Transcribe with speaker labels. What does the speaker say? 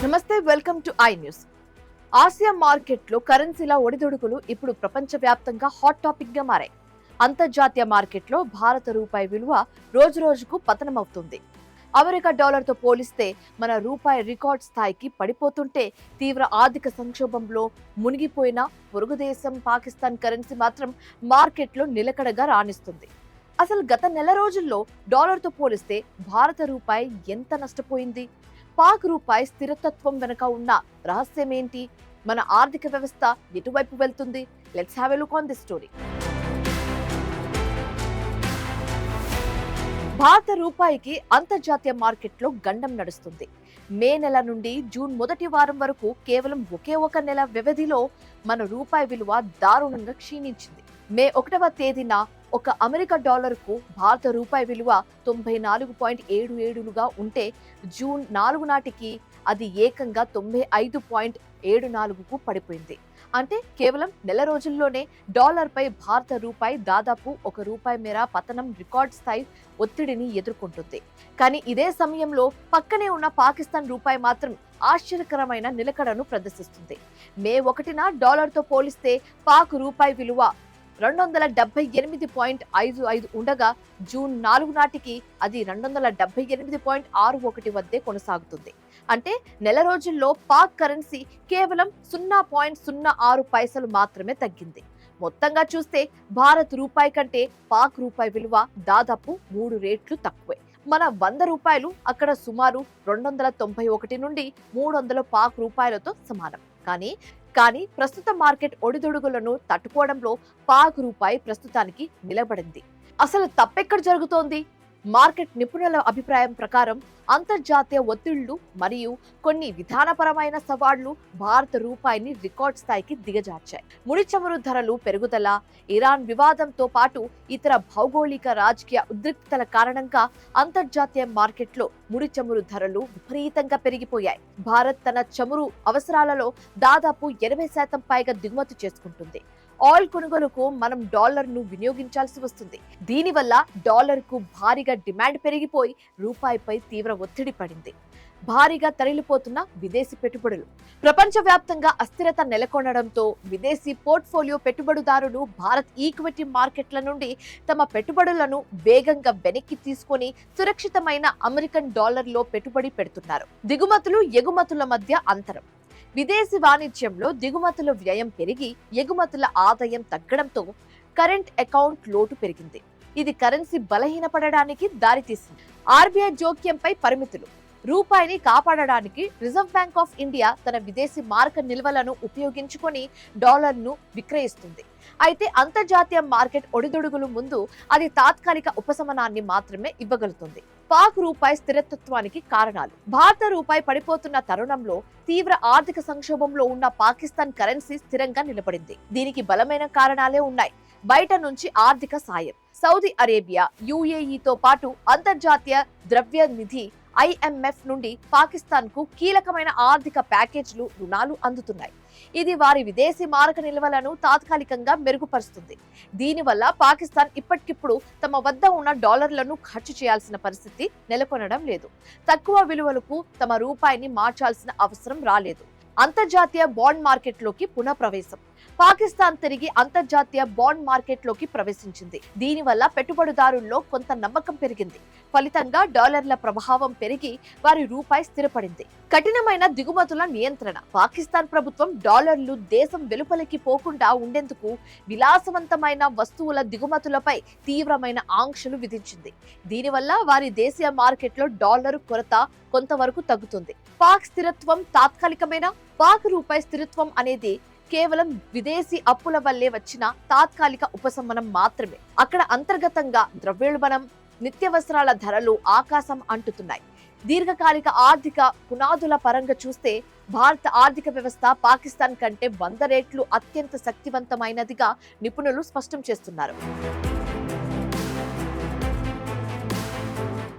Speaker 1: నమస్తే, welcome to I news. Asia మార్కెట్లో కరెన్సీల ఒడిదుడుకులు ఇప్పుడు ప్రపంచవ్యాప్తంగా హాట్ టాపిక్ గా మారాయి. అంతర్జాతీయ మార్కెట్లో భారత రూపాయి విలువ రోజురోజుకు పతనమవుతుంది. అమెరికా డాలర్తో పోలిస్తే మన రూపాయి రికార్డ్ స్థాయికి పడిపోతుంటే తీవ్ర ఆర్థిక సంక్షోభంలో మునిగిపోయిన పొరుగు దేశం పాకిస్తాన్ కరెన్సీ మాత్రం మార్కెట్లో నిలకడగా రాణిస్తుంది. అసలు గత నెల రోజుల్లో డాలర్తో పోలిస్తే భారత రూపాయి ఎంత నష్టపోయింది? పాక్ రూపాయి స్థిరతత్వం వెనుక ఉన్న రహస్యం ఏంటి? మన ఆర్థిక వ్యవస్థ ఎటువైపు వెళ్తుంది? Let's have a look on this story. భారత రూపాయికి అంతర్జాతీయ మార్కెట్లో గండం నడుస్తుంది. మే నెల నుండి జూన్ మొదటి వారం వరకు కేవలం ఒకే ఒక నెల వ్యవధిలో మన రూపాయి విలువ దారుణంగా క్షీణించింది. మే 1వ తేదీన ఒక అమెరికా డాలర్కు భారత రూపాయి విలువ 94.77గా ఉంటే జూన్ 4 నాటికి అది ఏకంగా 95.74కు పడిపోయింది. అంటే కేవలం నెల రోజుల్లోనే డాలర్పై భారత రూపాయి దాదాపు ₹1 మేర పతనం రికార్డ్ స్థాయి ఒత్తిడిని ఎదుర్కొంటుంది. కానీ ఇదే సమయంలో పక్కనే ఉన్న పాకిస్తాన్ రూపాయి మాత్రం ఆశ్చర్యకరమైన నిలకడను ప్రదర్శిస్తుంది. మే 1న డాలర్తో పోలిస్తే పాక్ రూపాయి విలువ 278.55 ఉండగా జూన్ 4 నాటికి అది 278.61 వద్దే కొనసాగుతుంది. అంటే నెల రోజుల్లో పాక్ కరెన్సీ కేవలం 0.06 పైసలు మాత్రమే తగ్గింది. మొత్తంగా చూస్తే భారత్ రూపాయి కంటే పాక్ రూపాయి విలువ దాదాపు 3 రెట్లు తక్కువే. మన 100 రూపాయలు అక్కడ సుమారు 291 నుండి 300 పాక్ రూపాయలతో సమానం. కానీ ప్రస్తుత మార్కెట్ ఒడిదుడుగులను తట్టుకోవడంలో పాక్ రూపాయి ప్రస్తుతానికి నిలబడింది. అసలు తప్పెక్కడ జరుగుతోంది? మార్కెట్ నిపుణుల అభిప్రాయం ప్రకారం అంతర్జాతీయ ఒత్తిళ్లు మరియు కొన్ని విధానపరమైన సవాళ్లు భారత రూపాయిని రికార్డ్ స్థాయికి దిగజార్చాయి. ముడి చమురు ధరలు పెరుగుదల, ఇరాన్ వివాదంతో పాటు ఇతర భౌగోళిక రాజకీయ ఉద్రిక్తతల కారణంగా అంతర్జాతీయ మార్కెట్లో ముడి చమురు ధరలు విపరీతంగా పెరిగిపోయాయి. భారత్ తన చమురు అవసరాలలో దాదాపు 80% పైగా దిగుమతి చేసుకుంటుంది. ఆయిల్ కొనుగోలుకు మనం డాలర్ను వినియోగించాల్సి వస్తుంది. దీనివల్ల డాలర్కు భారీగా డిమాండ్ పెరిగిపోయి రూపాయిపై తీవ్ర ఒత్తిడి పడింది. భారీగా తరలిపోతున్న విదేశీ పెట్టుబడులు, ప్రపంచవ్యాప్తంగా అస్థిరత నెలకొనడంతో విదేశీ పోర్ట్ఫోలియో పెట్టుబడిదారులు భారత్ ఈక్విటీ మార్కెట్ల నుండి తమ పెట్టుబడులను వేగంగా వెనక్కి తీసుకొని సురక్షితమైన అమెరికన్ డాలర్లో పెట్టుబడి పెడుతున్నారు. దిగుమతులు ఎగుమతుల మధ్య అంతరం. విదేశీ వాణిజ్యంలో దిగుమతుల వ్యయం పెరిగి ఎగుమతుల ఆదాయం తగ్గడంతో కరెంట్ అకౌంట్ లోటు పెరిగింది. ఇది కరెన్సీ బలహీనపడడానికి దారితీసింది. ఆర్బీఐ జోక్యంపై పరిమితులు. రూపాయిని కాపాడడానికి రిజర్వ్ బ్యాంక్ ఆఫ్ ఇండియా తన విదేశీ మార్క నిల్వలను ఉపయోగించుకొని డాలర్ను విక్రయిస్తుంది. అయితే అంతర్జాతీయ మార్కెట్ ఒడిదుడుగులు ముందు అది తాత్కాలిక ఉపశమనాన్ని మాత్రమే ఇవ్వగలుగుతుంది. పాక్ రూపాయి స్థిరత్వానికి కారణాలు. భారత రూపాయి పడిపోతున్న తరుణంలో తీవ్ర ఆర్థిక సంక్షోభంలో ఉన్న పాకిస్తాన్ కరెన్సీ స్థిరంగా నిలబడింది. దీనికి బలమైన కారణాలే ఉన్నాయి. బయట నుంచి ఆర్థిక సాయం. సౌదీ అరేబియా, యుఏఈతో పాటు అంతర్జాతీయ ద్రవ్య నిధి IMF నుండి పాకిస్తాన్ కు కీలకమైన ఆర్థిక ప్యాకేజీలు, రుణాలు అందుతున్నాయి. ఇది వారి విదేశీ మారక నిల్వలను తాత్కాలికంగా మెరుగుపరుస్తుంది. దీనివల్ల పాకిస్తాన్ ఇప్పటికిప్పుడు తమ వద్ద ఉన్న డాలర్లను ఖర్చు చేయాల్సిన పరిస్థితి నెలకొనడం లేదు. తక్కువ విలువలకు తమ రూపాయిని మార్చాల్సిన అవసరం రాలేదు. అంతర్జాతీయ బాండ్ మార్కెట్లోకి పునఃప్రవేశం. పాకిస్తాన్ తిరిగి అంతర్జాతీయ బాండ్ మార్కెట్లోకి ప్రవేశించింది. దీనివల్ల పెట్టుబడిదారుల్లో కొంత నమ్మకం పెరిగింది. ఫలితంగా డాలర్ల ప్రభావం పెరిగి వారి రూపాయి స్థిరపడింది. కఠినమైన దిగుమతుల నియంత్రణ. పాకిస్తాన్ ప్రభుత్వం డాలర్లు దేశం వెలుపలికి పోకుండా ఉండేందుకు విలాసవంతమైన వస్తువుల దిగుమతులపై తీవ్రమైన ఆంక్షలు విధించింది. దీనివల్ల వారి దేశీయ మార్కెట్లో డాలర్ కొరత కొంతవరకు తగ్గుతుంది. పాక్ స్థిరత్వం తాత్కాలికమైన. పాక్ రూపాయి స్థిరత్వం అనేది కేవలం విదేశీ అప్పుల వల్లే వచ్చిన తాత్కాలిక ఉపశమనం మాత్రమే. అక్కడ అంతర్గతంగా ద్రవ్యోల్బణం, నిత్యావసరాల ధరలు ఆకాశం అంటుతున్నాయి. దీర్ఘకాలిక ఆర్థిక పునాదుల పరంగా చూస్తే భారత ఆర్థిక వ్యవస్థ పాకిస్తాన్ కంటే 100 రెట్లు అత్యంత శక్తివంతమైనదిగా నిపుణులు స్పష్టం చేస్తున్నారు.